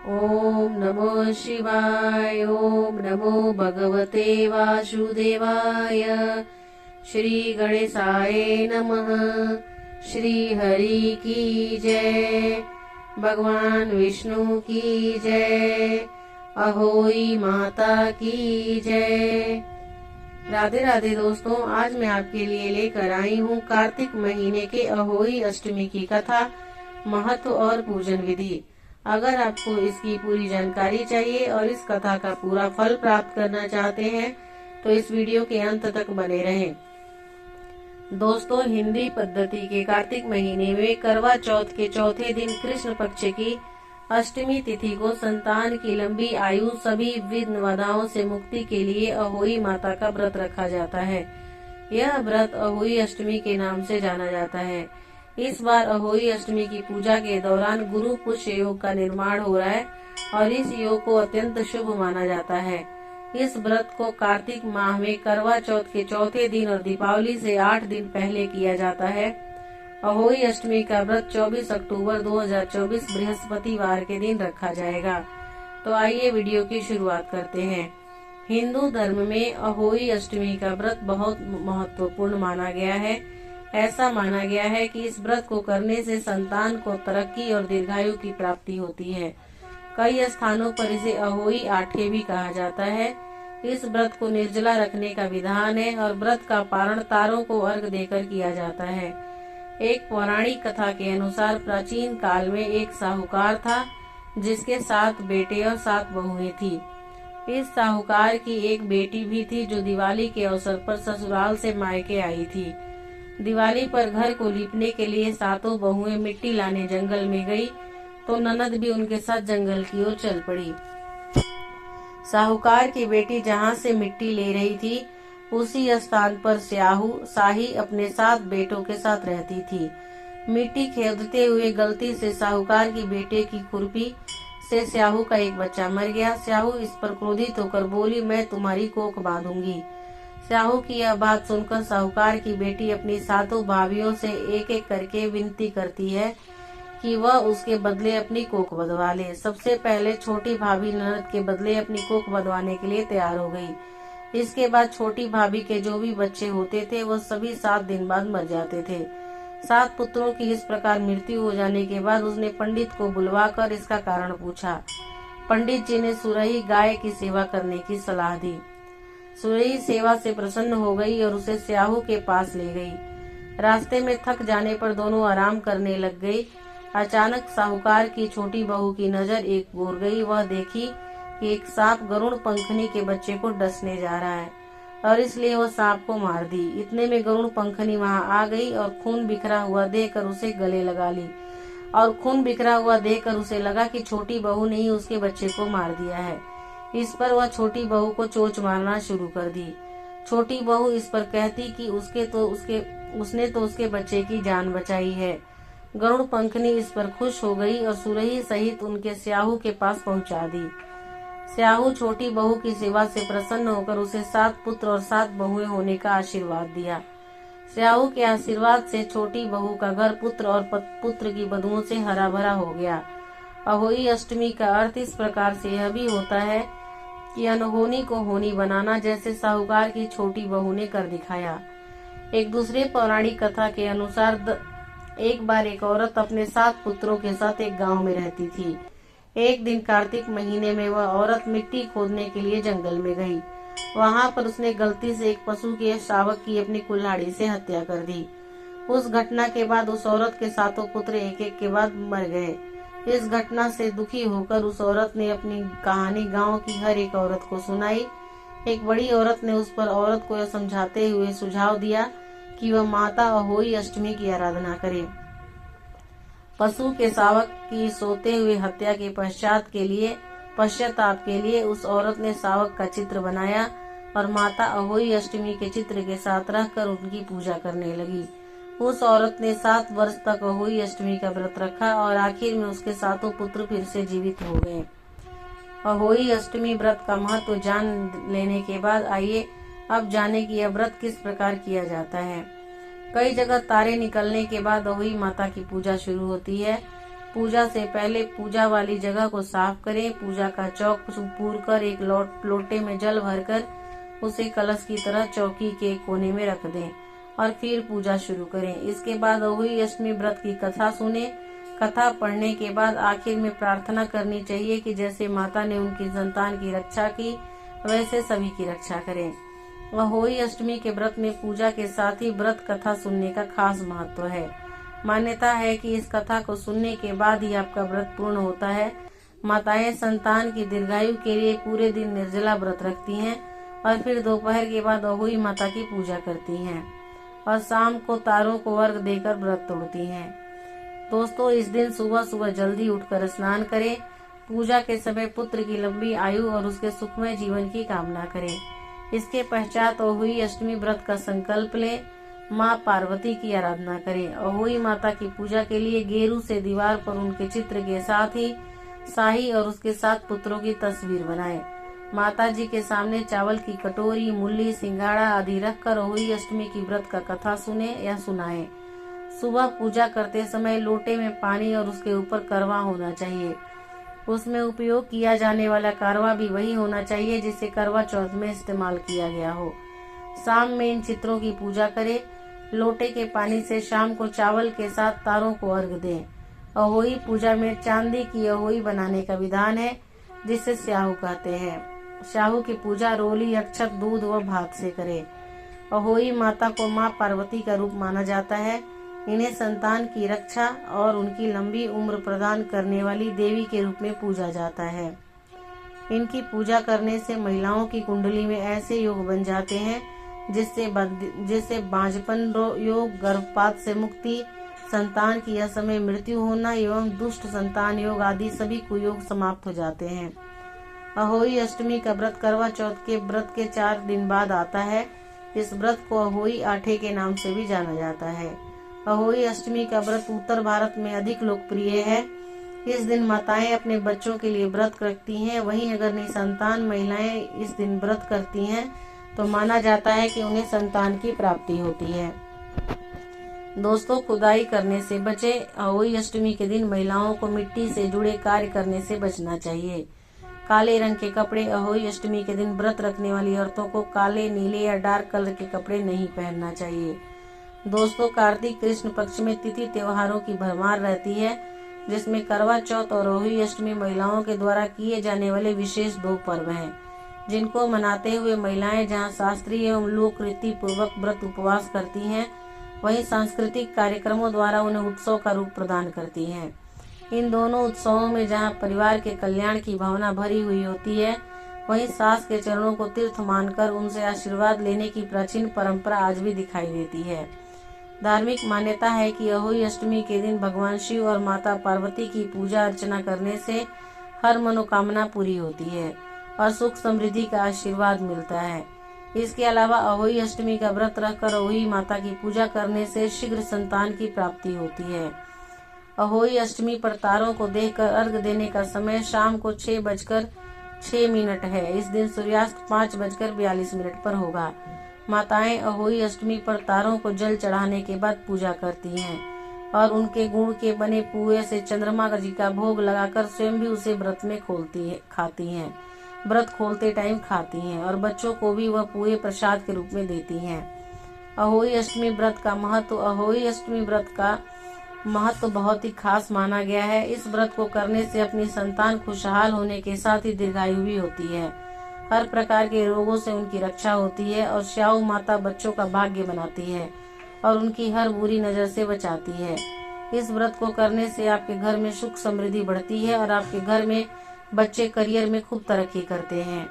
ओम नमो शिवाय। ओम नमो भगवते वासुदेवाय। श्री गणेशाय नमः। श्री हरि की जय। भगवान विष्णु की जय। अहोई माता की जय। राधे राधे दोस्तों, आज मैं आपके लिए लेकर आई हूँ कार्तिक महीने के अहोई अष्टमी की कथा, महत्व और पूजन विधि। अगर आपको इसकी पूरी जानकारी चाहिए और इस कथा का पूरा फल प्राप्त करना चाहते हैं तो इस वीडियो के अंत तक बने रहें। दोस्तों, हिंदी पद्धति के कार्तिक महीने में करवा चौथ के चौथे दिन कृष्ण पक्ष की अष्टमी तिथि को संतान की लंबी आयु, सभी विघ्न बाधाओं से मुक्ति के लिए अहोई माता का व्रत रखा जाता है। यह व्रत अहोई अष्टमी के नाम से जाना जाता है। इस बार अहोई अष्टमी की पूजा के दौरान गुरु पुष्य योग का निर्माण हो रहा है और इस योग को अत्यंत शुभ माना जाता है। इस व्रत को कार्तिक माह में करवा चौथ के चौथे दिन और दीपावली से 8 दिन पहले किया जाता है। अहोई अष्टमी का व्रत 24 अक्टूबर 2024 बृहस्पतिवार के दिन रखा जाएगा। तो आइए वीडियो की शुरुआत करते हैं। हिंदू धर्म में अहोई अष्टमी का व्रत बहुत महत्वपूर्ण माना गया है। ऐसा माना गया है कि इस व्रत को करने से संतान को तरक्की और दीर्घायु की प्राप्ति होती है। कई स्थानों पर इसे अहोई आठे भी कहा जाता है। इस व्रत को निर्जला रखने का विधान है और व्रत का पारण तारों को अर्घ देकर किया जाता है। एक पौराणिक कथा के अनुसार प्राचीन काल में एक साहूकार था जिसके 7 बेटे और 7 बहुएं थी। इस साहूकार की एक बेटी भी थी जो दिवाली के अवसर पर ससुराल से मायके आई थी। दिवाली पर घर को लीपने के लिए 7 बहुएं मिट्टी लाने जंगल में गई तो ननद भी उनके साथ जंगल की ओर चल पड़ी। साहूकार की बेटी जहाँ से मिट्टी ले रही थी उसी स्थान पर शाही अपने 7 बेटों के साथ रहती थी। मिट्टी खोदते हुए गलती से साहूकार की बेटे की खुरपी से स्याहू का एक बच्चा मर गया। स्याहू इस पर क्रोधित होकर बोली, मैं तुम्हारी कोख बांधूंगी। स्याहू की यह बात सुनकर साहूकार की बेटी अपनी 7 भाभियों से एक एक करके विनती करती है कि वह उसके बदले अपनी कोख बंधवा ले। सबसे पहले छोटी भाभी ननद के बदले अपनी कोख बंधवाने के लिए तैयार हो गई। इसके बाद छोटी भाभी के जो भी बच्चे होते थे वह सभी 7 दिन बाद मर जाते थे। 7 पुत्रों की इस प्रकार मृत्यु हो जाने के बाद उसने पंडित को बुलवाकर इसका कारण पूछा। पंडित जी ने सुरही गाय की सेवा करने की सलाह दी। सुरही सेवा से प्रसन्न हो गई और उसे स्याहू के पास ले गई। रास्ते में थक जाने पर दोनों आराम करने लग गई। अचानक साहूकार की छोटी बहू की नजर एक ओर गई। वह देखी कि एक सांप गरुड़ पंखनी के बच्चे को डसने जा रहा है और इसलिए वह सांप को मार दी। इतने में गरुड़ पंखनी वहां आ गई और खून बिखरा हुआ देखकर उसे गले लगा ली और खून बिखरा हुआ देखकर उसे लगा कि छोटी बहू ने ही उसके बच्चे को मार दिया है। इस पर वह छोटी बहू को चोंच मारना शुरू कर दी। छोटी बहू इस पर कहती कि उसने तो उसके बच्चे की जान बचाई है। गरुड़ पंखनी इस पर खुश हो गई और सुरही सहित उनके स्याहू के पास पहुंचा दी। स्याहू छोटी बहू की सेवा से प्रसन्न होकर उसे 7 पुत्र और 7 बहुएं होने का आशीर्वाद दिया। स्याहू के आशीर्वाद से छोटी बहू का घर पुत्र और पुत्र की बधुओं से हरा भरा हो गया। अहोई अष्टमी का अर्थ इस प्रकार से यह भी होता है कि अनहोनी को होनी बनाना, जैसे साहूकार की छोटी बहू ने कर दिखाया। एक दूसरे पौराणिक कथा के अनुसार एक बार एक औरत अपने 7 पुत्रों के साथ एक गांव में रहती थी। एक दिन कार्तिक महीने में वह औरत मिट्टी खोदने के लिए जंगल में गई। वहां पर उसने गलती से एक पशु के शावक की अपनी कुल्हाड़ी से हत्या कर दी। उस घटना के बाद उस औरत के 7 पुत्र एक एक के बाद मर गए। इस घटना से दुखी होकर उस औरत ने अपनी कहानी गांव की हर एक औरत को सुनाई। एक बड़ी औरत ने उस पर औरत को यह समझाते हुए सुझाव दिया कि वह माता अहोई अष्टमी की आराधना करे। पशु के शावक की सोते हुए हत्या के पश्चाताप के लिए उस औरत ने शावक का चित्र बनाया और माता अहोई अष्टमी के चित्र के साथ रखकर उनकी पूजा करने लगी। उस औरत ने 7 वर्ष तक अहोई अष्टमी का व्रत रखा और आखिर में उसके 7 पुत्र फिर से जीवित हो गए। अहोई अष्टमी व्रत का महत्व जान लेने के बाद आइए अब जाने कि यह व्रत किस प्रकार किया जाता है। कई जगह तारे निकलने के बाद अहोई माता की पूजा शुरू होती है। पूजा से पहले पूजा वाली जगह को साफ करें। पूजा का चौक पूर कर एक लोटे में जल भरकर उसे कलश की तरह चौकी के कोने में रख दें और फिर पूजा शुरू करें। इसके बाद अहोई अष्टमी व्रत की कथा सुने। कथा पढ़ने के बाद आखिर में प्रार्थना करनी चाहिए कि जैसे माता ने उनकी संतान की रक्षा की वैसे सभी की रक्षा करें। अहोई अष्टमी के व्रत में पूजा के साथ ही व्रत कथा सुनने का खास महत्व है। मान्यता है कि इस कथा को सुनने के बाद ही आपका व्रत पूर्ण होता है। माताएं संतान की दीर्घायु के लिए पूरे दिन निर्जला व्रत रखती हैं और फिर दोपहर के बाद अहोई माता की पूजा करती हैं और शाम को तारों को अर्घ देकर व्रत तोड़ती हैं। दोस्तों, इस दिन सुबह सुबह जल्दी उठकर स्नान करें। पूजा के समय पुत्र की लंबी आयु और उसके सुखमय जीवन की कामना करें। इसके पश्चात अहोई अष्टमी व्रत का संकल्प लें। माँ पार्वती की आराधना करें। अहोई माता की पूजा के लिए गेरू से दीवार पर उनके चित्र के साथ ही शाही और उसके 7 पुत्रों की तस्वीर बनाएं। माता जी के सामने चावल की कटोरी, मूली, सिंघाड़ा आदि रखकर अहोई अष्टमी की व्रत का कथा सुने या सुनाएं। सुबह पूजा करते समय लोटे में पानी और उसके ऊपर करवा होना चाहिए। उसमें उपयोग किया जाने वाला करवा भी वही होना चाहिए जिसे करवा चौथ में इस्तेमाल किया गया हो। शाम में इन चित्रों की पूजा करें। लोटे के पानी से शाम को चावल के साथ तारों को अर्घ दें। अहोई पूजा में चांदी की अहोई बनाने का विधान है जिसे स्याहू कहते हैं। स्याहू की पूजा रोली, अक्षत, दूध व भात से करें। अहोई माता को माँ पार्वती का रूप माना जाता है। इन्हें संतान की रक्षा और उनकी लंबी उम्र प्रदान करने वाली देवी के रूप में पूजा जाता है। इनकी पूजा करने से महिलाओं की कुंडली में ऐसे योग बन जाते हैं जिससे बांझपन योग, गर्भपात से मुक्ति, संतान की असमय मृत्यु होना एवं दुष्ट संतान योग आदि सभी कुयोग समाप्त हो जाते हैं। अहोई अष्टमी का व्रत करवा चौथ के व्रत के 4 दिन बाद आता है। इस व्रत को अहोई आठे के नाम से भी जाना जाता है। अहोई अष्टमी का व्रत उत्तर भारत में अधिक लोकप्रिय है। इस दिन माताएं अपने बच्चों के लिए व्रत रखती हैं। वहीं अगर निसंतान महिलाएं इस दिन व्रत करती हैं तो माना जाता है कि उन्हें संतान की प्राप्ति होती है। दोस्तों, खुदाई करने से बचे। अहोई अष्टमी के दिन महिलाओं को मिट्टी से जुड़े कार्य करने से बचना चाहिए। काले रंग के कपड़े। अहोई अष्टमी के दिन व्रत रखने वाली औरतों को काले, नीले या डार्क कलर के कपड़े नहीं पहनना चाहिए। दोस्तों, कार्तिक कृष्ण पक्ष में तिथि त्योहारों की भरमार रहती है जिसमें करवा चौथ और अहोई अष्टमी महिलाओं के द्वारा किए जाने वाले विशेष 2 पर्व हैं जिनको मनाते हुए महिलाएं जहां शास्त्रीय एवं लोक रीति पूर्वक व्रत उपवास करती हैं, वहीं सांस्कृतिक कार्यक्रमों द्वारा उन्हें उत्सव का रूप प्रदान करती हैं। इन दोनों उत्सवों में जहां परिवार के कल्याण की भावना भरी हुई होती है, वहीं सास के चरणों को तीर्थ मानकर उनसे आशीर्वाद लेने की प्राचीन परंपरा आज भी दिखाई देती है। धार्मिक मान्यता है कि अहोई अष्टमी के दिन भगवान शिव और माता पार्वती की पूजा अर्चना करने से हर मनोकामना पूरी होती है और सुख समृद्धि का आशीर्वाद मिलता है। इसके अलावा अहोई अष्टमी का व्रत रखकर अहोई माता की पूजा करने से शीघ्र संतान की प्राप्ति होती है। अहोई अष्टमी पर तारों को देखकर अर्घ देने का समय शाम को 6:06 है। इस दिन सूर्यास्त 5:42 पर होगा। माताएं अहोई अष्टमी पर तारों को जल चढ़ाने के बाद पूजा करती हैं और उनके गुड़ के बने पुए से चंद्रमा जी का भोग लगाकर स्वयं भी उसे व्रत में खाती हैं। व्रत खोलते टाइम खाती हैं और बच्चों को भी वह पुए प्रसाद के रूप में देती हैं। अहोई अष्टमी व्रत का महत्व। अहोई अष्टमी व्रत का महत्व बहुत ही खास माना गया है। इस व्रत को करने से अपनी संतान खुशहाल होने के साथ ही दीर्घायु भी होती है। हर प्रकार के रोगों से उनकी रक्षा होती है और स्याहू माता बच्चों का भाग्य बनाती है और उनकी हर बुरी नजर से बचाती है। इस व्रत को करने से आपके घर में सुख समृद्धि बढ़ती है और आपके घर में बच्चे करियर में खूब तरक्की करते हैं।